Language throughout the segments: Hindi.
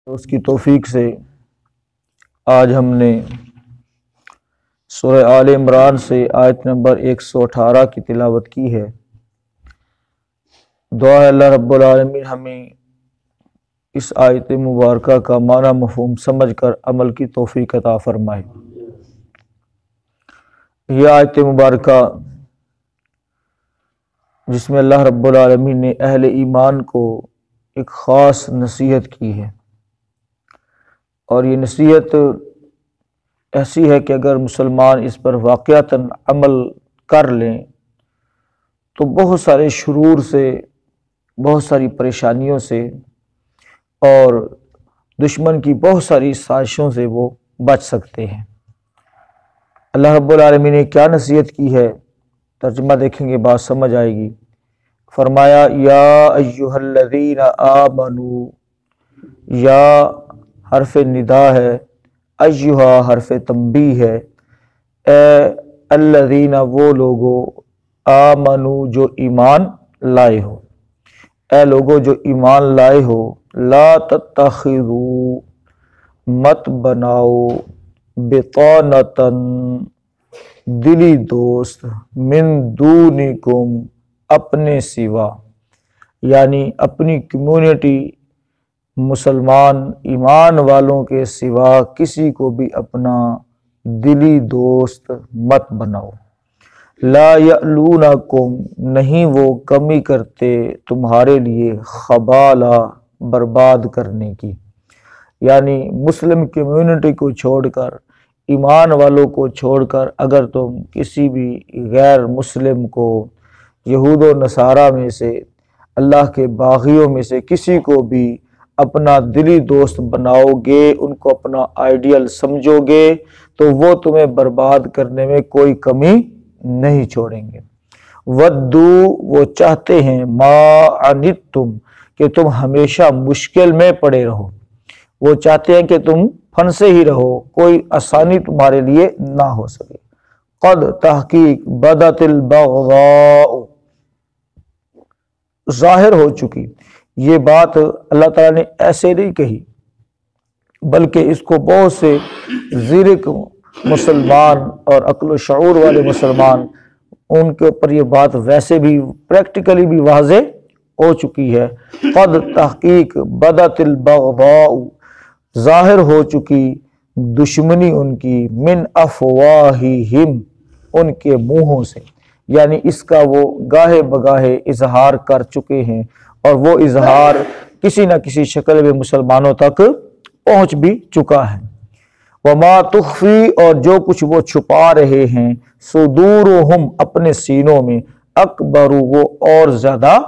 उसकी तौफीक से आज हमने सूरह आल इमरान से आयत नंबर 118 की तिलावत की है। दुआ है अल्लाह रब्बुल आलमीन हमें इस आयत मुबारका का माना मफ़हूम समझ कर अमल की तौफीक अता फरमाए। यह आयत मुबारका जिसमें अल्लाह रब्बुल आलमीन ने अहले ईमान को एक ख़ास नसीहत की है, और ये नसीहत ऐसी है कि अगर मुसलमान इस पर वाक़यातन अमल कर लें तो बहुत सारे शुरूर से, बहुत सारी परेशानियों से और दुश्मन की बहुत सारी साजिशों से वो बच सकते हैं। अल्लाह रब्बुल आलमीन ने क्या नसीहत की है, तर्जुमा देखेंगे बात समझ आएगी। फरमाया या अय्युहल्लज़ीना आमनू, या हरफ निदा है, अय्युहा हरफ तंबी है। ए अल्लज़ीना वो लोगो, आमनू जो ईमान लाए हो, ए लोगो जो ईमान लाए हो, ला तत्तखिज़ू मत बनाओ, बितानतन दिली दोस्त, मिन दूनिकुम अपने सिवा, यानी अपनी कम्युनिटी मुसलमान ईमान वालों के सिवा किसी को भी अपना दिली दोस्त मत बनाओ। ला यअलूनकुम नहीं वो कमी करते तुम्हारे लिए, खबाला बर्बाद करने की, यानी मुस्लिम कम्युनिटी को छोड़कर, ईमान वालों को छोड़कर अगर तुम किसी भी गैर मुस्लिम को, यहूद व नसारा में से, अल्लाह के बागियों में से किसी को भी अपना दिली दोस्त बनाओगे, उनको अपना आइडियल समझोगे, तो वो तुम्हें बर्बाद करने में कोई कमी नहीं छोड़ेंगे। वद्दू वो चाहते हैं, मा अनित्तुम कि तुम हमेशा मुश्किल में पड़े रहो, वो चाहते हैं कि तुम फंसे ही रहो, कोई आसानी तुम्हारे लिए ना हो सके। क़द तहकीक बदतिल बग़ज़ाउ ज़ाहिर हो चुकी, ये बात अल्लाह ताला ने ऐसे नहीं कही, बल्कि इसको बहुत से ज़िरक मुसलमान और अक्ल शऊर वाले मुसलमान, उनके ऊपर ये बात वैसे भी प्रैक्टिकली भी वाज़े हो चुकी है। क़द तहकीक बदतिल बग़ज़ाउ ज़ाहिर हो चुकी दुश्मनी उनकी, मिन अफ़वाहिहिम उनके मुँहों से, यानी इसका वो गाहे बगाहे इजहार कर चुके हैं, और वो इजहार किसी न किसी शक्ल में मुसलमानों तक पहुँच भी चुका है। वमा तुख्फी और जो कुछ वो छुपा रहे हैं, सुदूरुहुम अपने सीनों में, अकबरू वो और ज़्यादा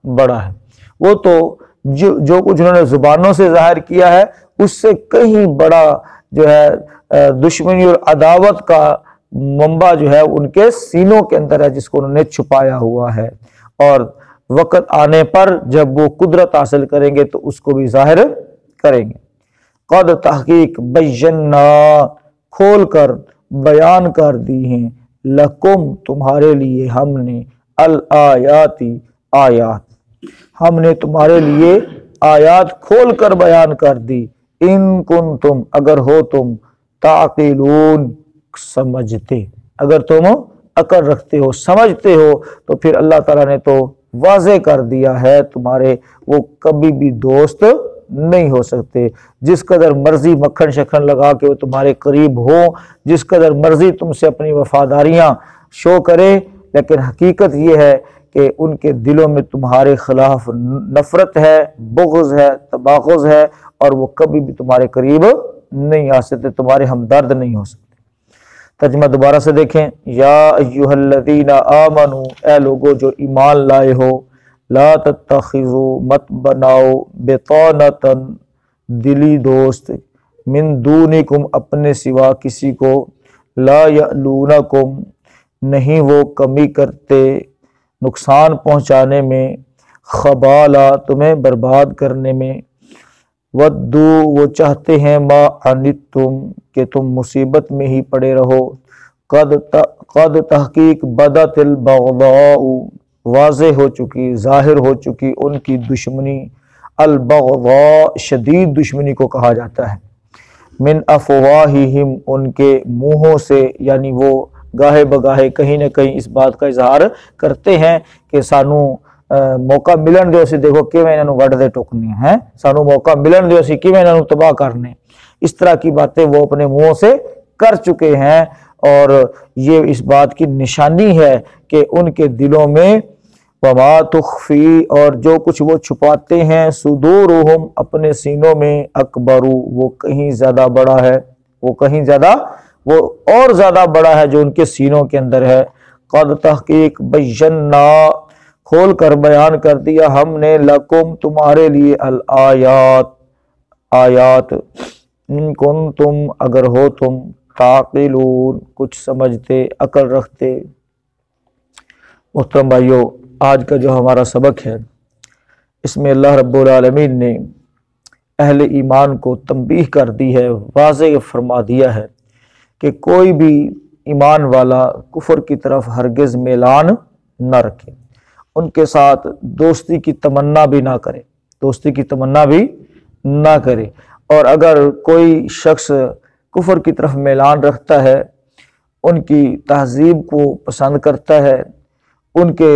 बड़ा है। वो तो जो कुछ उन्होंने ज़ुबानों से ज़ाहिर किया है उससे कहीं बड़ा जो है दुश्मनी और अदावत का मंबा जो है उनके सीनों के अंदर है, जिसको उन्होंने छुपाया हुआ है, और वक़्त आने पर जब वो कुदरत हासिल करेंगे तो उसको भी ज़ाहिर करेंगे। क़द तहकीक बय्यन्ना खोल कर बयान कर दी हैं, लकुम तुम्हारे लिए हमने, अल आयाती आयात हमने तुम्हारे लिए आयात खोल कर बयान कर दी, इन कुन तुम अगर हो तुम, ताक़िलून समझते, अगर तुम अकल रखते हो, समझते हो, तो फिर अल्लाह ताला ने तो वाज़े कर दिया है तुम्हारे वो कभी भी दोस्त नहीं हो सकते। जिस कदर मर्जी मक्खन शक्खन लगा के वो तुम्हारे करीब हो, जिस कदर मर्जी तुमसे अपनी वफादारियां शो करे, लेकिन हकीकत ये है कि उनके दिलों में तुम्हारे खिलाफ नफरत है, बुग़्ज़ है, तबाग़ुज़ है, और वो कभी भी तुम्हारे करीब नहीं आ सकते, तुम्हारे हमदर्द नहीं हो सकते। तर्जुमा दोबारा से देखें, या अय्युहल्लज़ीना आमनू ए लोगो जो ईमान लाए हो, ला तत्तखिज़ू मत बनाओ, बितानतन दिली दोस्त, मिन दूनिकुम अपने सिवा किसी को, ला यअलूनकुम नहीं वो कमी करते नुकसान पहुँचाने में, खबाला तुम्हें बर्बाद करने में, वद्दू वो चाहते हैं, मा अनित्तुम कि तुम मुसीबत में ही पड़े रहो, क़द तहकीक बदतिल बग़ज़ाउ वाज़े हो चुकी, ज़ाहिर हो चुकी उनकी दुश्मनी, अल-बग़ज़ा शदीद दुश्मनी को कहा जाता है। मिन अफ़वाहिहिम उनके मुँहों से, यानी वो गाहे बगाहे कहीं ना कहीं इस बात का इजहार करते हैं कि सानू मौका मिलन दो, असी देखो किवें इन्हां वढ़ दे टुकने हैं, सानू मौका मिलन दो, असी किवें इन्हां तबाह करने। इस तरह की बातें वो अपने मुँहों से कर चुके हैं और ये इस बात की निशानी है कि उनके दिलों में वमा तुख्फी और जो कुछ वो छुपाते हैं सुदूरुहुम अपने सीनों में अकबरू वो कहीं ज्यादा बड़ा है, वो कहीं ज्यादा वो और ज्यादा बड़ा है जो उनके सीनों के अंदर है। कद तहकीक बय्यन्ना खोल कर बयान कर दिया हमने लकुम तुम्हारे लिए अल आयात आयात इन कुंतुम अगर हो तुम ताक़िलून कुछ समझते अकल रखते। मोहतरम भाइयों, आज का जो हमारा सबक है इसमें अल्लाह रब्बुल आलमीन ने अहले ईमान को तंबीह कर दी है, वाज़ेह फरमा दिया है कि कोई भी ईमान वाला कुफर की तरफ हरगिज़ मेलान न रखे, उनके साथ दोस्ती की तमन्ना भी ना करे, दोस्ती की तमन्ना भी ना करे। और अगर कोई शख्स कुफर की तरफ मेलान रखता है, उनकी तहजीब को पसंद करता है, उनके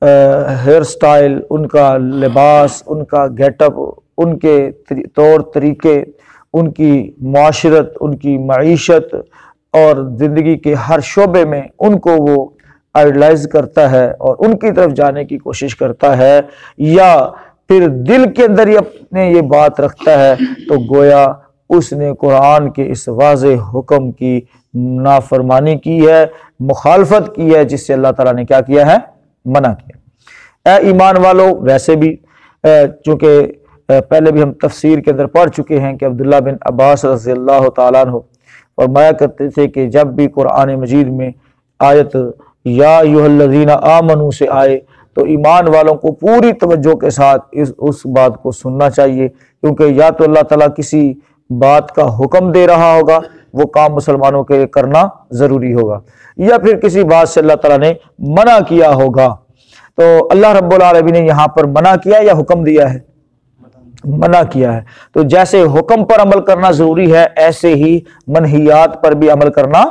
हेयर स्टाइल, उनका लिबास, उनका गेटअप, उनके तौर तरीके, उनकी माशरत, उनकी मईशत और ज़िंदगी के हर शोबे में उनको वो आइडलाइज करता है और उनकी तरफ जाने की कोशिश करता है, या फिर दिल के अंदर ही अपने ये बात रखता है, तो गोया उसने कुरान के इस वाज़े हुक्म की नाफरमानी की है, मुखालफत की है, जिससे अल्लाह ताला ने क्या किया है, मना किया। ए ईमान वालों, वैसे भी चूँकि पहले भी हम तफसीर के अंदर पढ़ चुके हैं कि अब्दुल्ला बिन अब्बास रज़ियल्लाहु ताला अन्हु फरमाया करते थे कि जब भी कुरान मजीद में आयत या अय्युहल्लज़ीना आमनू से आए तो ईमान वालों को पूरी तवज्जो के साथ उस बात को सुनना चाहिए, क्योंकि या तो अल्लाह ताला किसी बात का हुक्म दे रहा होगा, वो काम मुसलमानों के लिए करना ज़रूरी होगा, या फिर किसी बात से अल्लाह ताला ने मना किया होगा। तो अल्लाह रब्बुल आलमीन ने यहाँ पर मना किया या हुक्म दिया है, मना किया है। तो जैसे हुक्म पर अमल करना ज़रूरी है, ऐसे ही मनहियात पर भी अमल करना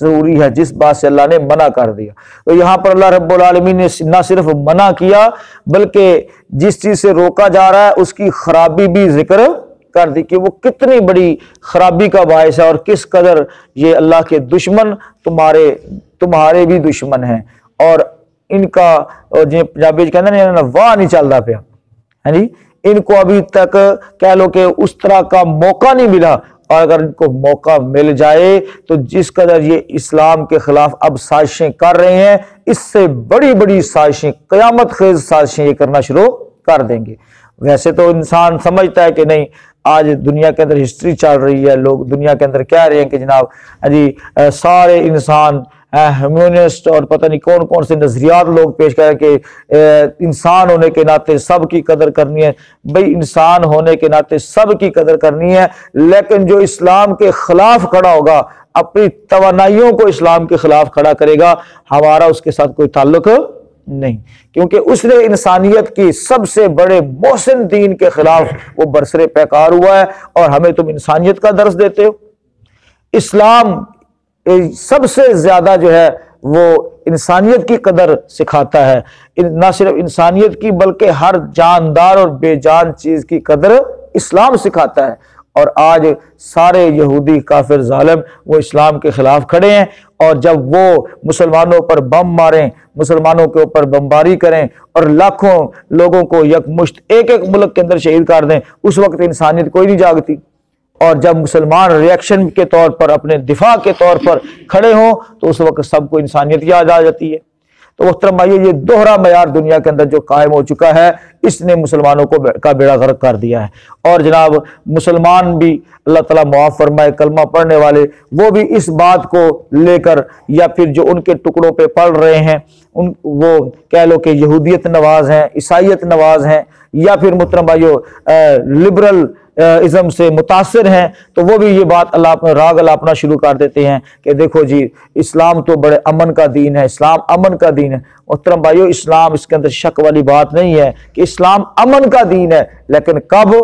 ज़रूरी है, जिस बात से अल्लाह ने मना कर दिया। तो यहाँ पर अल्लाह रब्बुल आलमीन ने ना सिर्फ मना किया बल्कि जिस चीज़ से रोका जा रहा है उसकी खराबी भी जिक्र कर दी कि वो कितनी बड़ी खराबी का बायस है और किस कदर ये अल्लाह के दुश्मन तुम्हारे भी दुश्मन हैं। और इनका जो पंजाबी कहते हैं ना, वाह नहीं चलता पाया है जी, इनको अभी तक कह लो कि उस तरह का मौका नहीं मिला, और अगर इनको मौका मिल जाए तो जिस कदर ये इस्लाम के खिलाफ अब साजिशें कर रहे हैं, इससे बड़ी बड़ी साजिशें, क़यामत खेज साजिशें ये करना शुरू कर देंगे। वैसे तो इंसान समझता है कि नहीं, आज दुनिया के अंदर हिस्ट्री चल रही है, लोग दुनिया के अंदर कह रहे हैं कि जनाब जी सारे इंसान ह्यूमनिस्ट और पता नहीं कौन कौन से नजरियात लोग पेश कर कि इंसान होने के नाते सब की कदर करनी है। भाई, इंसान होने के नाते सब की कदर करनी है, लेकिन जो इस्लाम के खिलाफ खड़ा होगा, अपनी तवानाइयों को इस्लाम के खिलाफ खड़ा करेगा, हमारा उसके साथ कोई ताल्लुक नहीं, क्योंकि उसने इंसानियत की सबसे बड़े मोहसिन दीन के खिलाफ वो बरसरे पैकार हुआ है। और हमें तुम इंसानियत का दर्स देते हो। इस्लाम सबसे ज्यादा जो है वो इंसानियत की कदर सिखाता है, ना सिर्फ इंसानियत की बल्कि हर जानदार और बेजान चीज की कदर इस्लाम सिखाता है। और आज सारे यहूदी काफिर जालिम वो इस्लाम के खिलाफ खड़े हैं, और जब वो मुसलमानों पर बम मारें, मुसलमानों के ऊपर बमबारी करें और लाखों लोगों को यकमुश्त एक एक मुल्क के अंदर शहीद कर दें, उस वक्त इंसानियत कोई नहीं जागती। और जब मुसलमान रिएक्शन के तौर पर, अपने दिफा के तौर पर खड़े हों, तो उस वक्त सबको इंसानियत याद आ जाती है। तो मोहतरम भाइयों, ये दोहरा मयार दुनिया के अंदर जो कायम हो चुका है, इसने मुसलमानों को का बेड़ा गर्क कर दिया है। और जनाब मुसलमान भी, अल्लाह ताला मुआफ़ फरमाए, कलमा पढ़ने वाले, वो भी इस बात को लेकर, या फिर जो उनके टुकड़ों पे पढ़ रहे हैं, वो कह लो कि यहूदियत नवाज हैं, ईसाइयत नवाज हैं, या फिर मोहतरम भाइयों लिबरल इज़्म से मुतासिर हैं, तो वो भी ये बात राग अलापना शुरू कर देते हैं कि देखो जी इस्लाम तो बड़े अमन का दीन है, इस्लाम अमन का दीन है। मोहतरम भाइयों, इस्लाम, इसके अंदर शक वाली बात नहीं है कि इस्लाम अमन का दीन है, लेकिन कब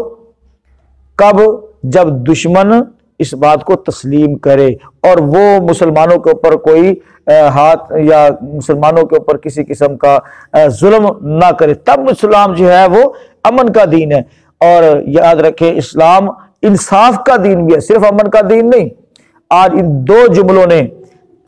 जब दुश्मन इस बात को तस्लीम करे और वो मुसलमानों के ऊपर कोई हाथ या मुसलमानों के ऊपर किसी किस्म का जुल्म ना करे, तब इस्लाम जो है वो अमन का दीन है। और याद रखें, इस्लाम इंसाफ का दीन भी है, सिर्फ अमन का दीन नहीं। आज इन दो जुमलों ने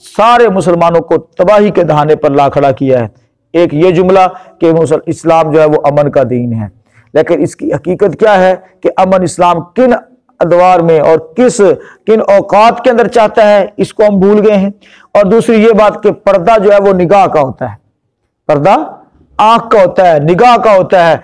सारे मुसलमानों को तबाही के दहाने पर ला खड़ा किया है। एक ये जुमला कि इस्लाम जो है वो अमन का दीन है, लेकिन इसकी हकीकत क्या है कि अमन इस्लाम किन अदवार में और किन औकात के अंदर चाहता है, इसको हम भूल गए हैं। और दूसरी ये बात कि पर्दा जो है वो निगाह का होता है, पर्दा आंख का होता है, निगाह का होता है,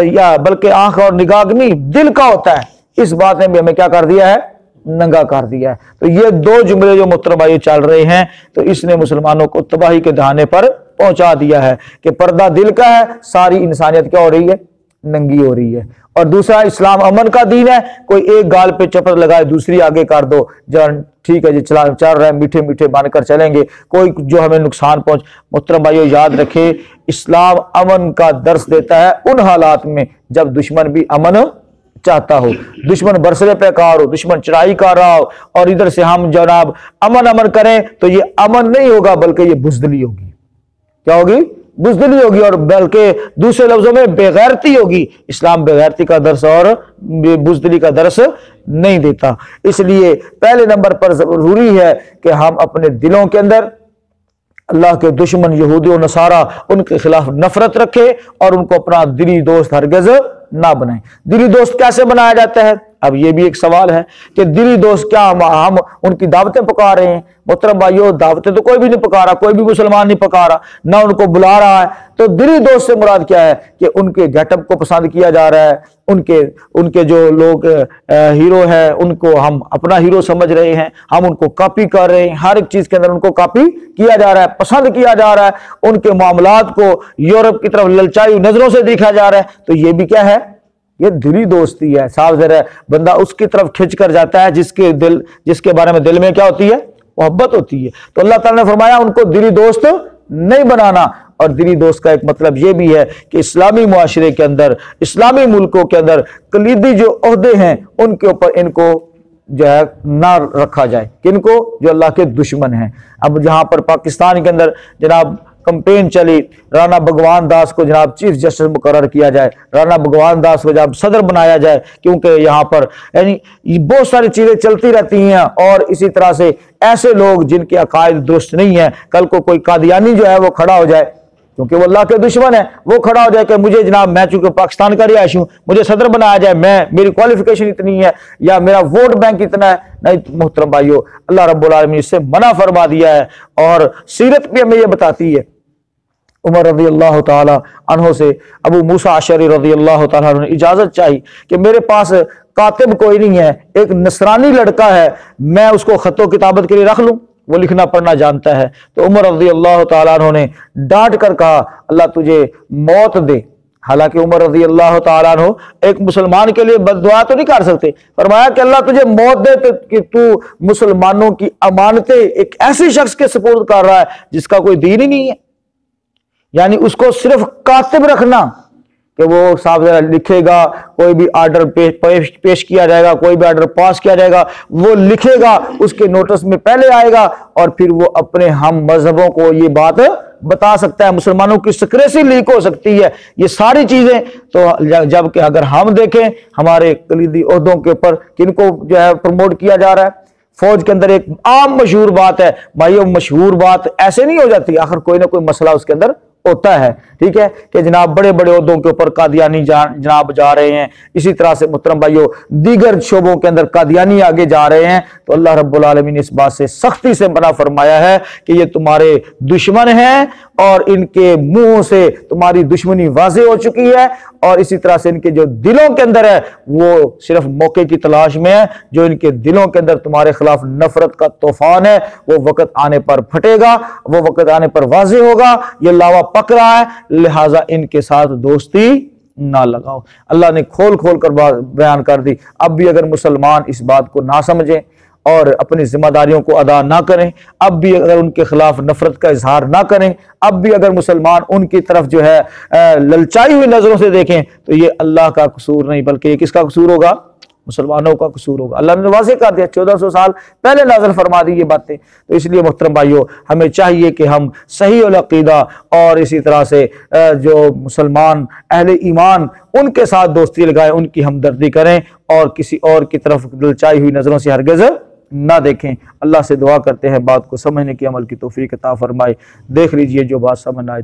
या बल्कि आंख और निगाह नहीं, दिल का होता है। इस बात ने भी हमें क्या कर दिया है, नंगा कर दिया है। तो ये दो जुमले जो मुहतरम भाई चल रहे हैं, तो इसने मुसलमानों को तबाही के दहाने पर पहुंचा दिया है कि पर्दा दिल का है, सारी इंसानियत क्या हो रही है, नंगी हो रही है। और दूसरा, इस्लाम अमन का दीन है, कोई एक गाल पे चप्पल लगाए दूसरी आगे कर दो, जब ठीक है जी चल रहा है, मीठे मीठे बनकर चलेंगे, कोई जो हमें नुकसान पहुंच। मोहतरम भाइयों, याद रखे, इस्लाम अमन का दर्स देता है उन हालात में जब दुश्मन भी अमन चाहता हो, दुश्मन बरसरे पे कार हो, दुश्मन चढ़ाई कर रहा हो, और इधर से हम जनाब अमन करें, तो ये अमन नहीं होगा बल्कि ये बुज़दिली होगी। क्या होगी, बुज़दिली होगी, और बल्कि दूसरे लफ्जों में बेगैरती होगी। इस्लाम बेगैरती का दर्स और बुज़दिली का दर्स नहीं देता। इसलिए पहले नंबर पर जरूरी है कि हम अपने दिलों के अंदर अल्लाह के दुश्मन यहूदी और नसारा, उनके खिलाफ नफरत रखे और उनको अपना दिली दोस्त हरगिज़ ना बनाए। दिली दोस्त कैसे बनाया जाता है? अब ये भी एक सवाल है कि दिली दोस्त क्या हम उनकी दावतें पका रहे हैं? मोहतरम भाइयों, दावतें तो कोई भी नहीं पका रहा, कोई भी मुसलमान नहीं पका रहा, ना उनको बुला रहा है। तो दिली दोस्त से मुराद क्या है कि उनके गेटअप को पसंद किया जा रहा है, उनके जो लोग हीरो है उनको हम अपना हीरो समझ रहे हैं, हम उनको कॉपी कर रहे हैं, हर एक चीज के अंदर उनको कॉपी किया जा रहा है, पसंद किया जा रहा है, उनके मामलात को यूरोप की तरफ ललचाई नजरों से देखा जा रहा है। तो ये भी क्या है, ये दिली दोस्ती है। साफ जरा बंदा उसकी तरफ खिंच कर जाता है जिसके बारे में दिल में क्या होती है, मोहब्बत होती है। तो अल्लाह ताला ने फरमाया उनको दिली दोस्त नहीं बनाना। और दिली दोस्त का एक मतलब यह भी है कि इस्लामी मुआशरे के अंदर, इस्लामी मुल्कों के अंदर कलीदी जो ओहदे हैं उनके ऊपर इनको जो है ना रखा जाए। किनको? जो अल्लाह के दुश्मन हैं। अब जहां पर पाकिस्तान के अंदर जनाब कंपेन चली, राणा भगवान दास को जनाब चीफ जस्टिस मुकर्रर किया जाए, राणा भगवान दास को जनाब सदर बनाया जाए, क्योंकि यहाँ पर यानी बहुत सारी चीजें चलती रहती हैं। और इसी तरह से ऐसे लोग जिनके अकायद दुरुस्त नहीं है, कल को कोई कादियानी जो है वो खड़ा हो जाए, क्योंकि वो अल्लाह के दुश्मन है, वो खड़ा हो जाए कि मुझे जनाब, मैं चूंकि पाकिस्तान का रिहायश हूं, मुझे सदर बनाया जाए, मेरी क्वालिफिकेशन इतनी है या मेरा वोट बैंक इतना है। नहीं मोहतरम भाइयों, अल्लाह रब्बुल आलमीन इससे मना फरमा दिया है। और सीरत भी हमें यह बताती है, उमर रज़ी अल्लाह ताला अन्हो से अबू मूसा अशरी रज़ी अल्लाह ताला अन्हु ने इजाजत चाही कि मेरे पास कातिब कोई नहीं है, एक नसरानी लड़का है, मैं उसको खतो किताबत के लिए रख लूं, वो लिखना पढ़ना जानता है। तो उमर रज़ी अल्लाह ताला अन्हु ने डांट कर कहा, अल्लाह तुझे मौत दे। हालांकि उमर रज़ी अल्लाह ताला अन्हु एक मुसलमान के लिए बद्दुआ तो नहीं कर सकते, फरमाया कि अल्लाह तुझे मौत दे तो कि तू मुसलमानों की अमानतें एक ऐसे शख्स के सुपुर्द कर रहा है जिसका कोई दीन ही नहीं है। यानी उसको सिर्फ कातिब रखना कि वो साहब जरा लिखेगा, कोई भी आर्डर पेश किया जाएगा, कोई भी आर्डर पास किया जाएगा, वो लिखेगा, उसके नोटिस में पहले आएगा और फिर वो अपने हम मजहबों को ये बात बता सकता है, मुसलमानों की सिक्रेसी लीक हो सकती है, ये सारी चीजें। तो जबकि अगर हम देखें हमारे कलीदी ओहदों के ऊपर किनको जो है प्रमोट किया जा रहा है, फौज के अंदर एक आम मशहूर बात है भाइयों, मशहूर बात ऐसे नहीं हो जाती, आखिर कोई ना कोई मसला उसके अंदर होता है, ठीक है, कि जनाब बड़े बड़े ओहदों के ऊपर कादियानी जनाब जा रहे हैं। इसी तरह से मुहतरम भाइयों दीगर शोबों के अंदर कादियानी आगे जा रहे हैं। तो अल्लाह रब्बुल आलमीन ने इस बात से सख्ती से मना फरमाया है कि ये तुम्हारे दुश्मन हैं और इनके मुंह से तुम्हारी दुश्मनी वाज़े हो चुकी है। और इसी तरह से इनके जो दिलों के अंदर है वो सिर्फ मौके की तलाश में है। जो इनके दिलों के अंदर तुम्हारे खिलाफ नफरत का तूफान है वो वक्त आने पर फटेगा, वो वक्त आने पर वाज़े होगा। ये लावा पक रहा है, लिहाजा इनके साथ दोस्ती ना लगाओ। अल्लाह ने खोल खोल कर बयान कर दी। अब भी अगर मुसलमान इस बात को ना समझें और अपनी जिम्मेदारियों को अदा ना करें, अब भी अगर उनके खिलाफ नफरत का इजहार ना करें, अब भी अगर मुसलमान उनकी तरफ जो है ललचाई हुई नजरों से देखें, तो ये अल्लाह का कसूर नहीं बल्कि ये किसका कसूर होगा? मुसलमानों का कसूर होगा। अल्लाह ने वाज़ेह कर दिया, 1400 साल पहले नाज़िल फरमा दी ये बातें। तो इसलिए मोहतरम भाइयों, हमें चाहिए कि हम सही अल अक़ीदा और इसी तरह से जो मुसलमान अहले ईमान उनके साथ दोस्ती लगाएं, उनकी हमदर्दी करें और किसी और की तरफ ललचाई हुई नजरों से हरगिज़ ना देखें। अल्लाह से दुआ करते हैं बात को समझने की, अमल की तौफीक अता फरमाए। देख लीजिए जो बात समझ आए।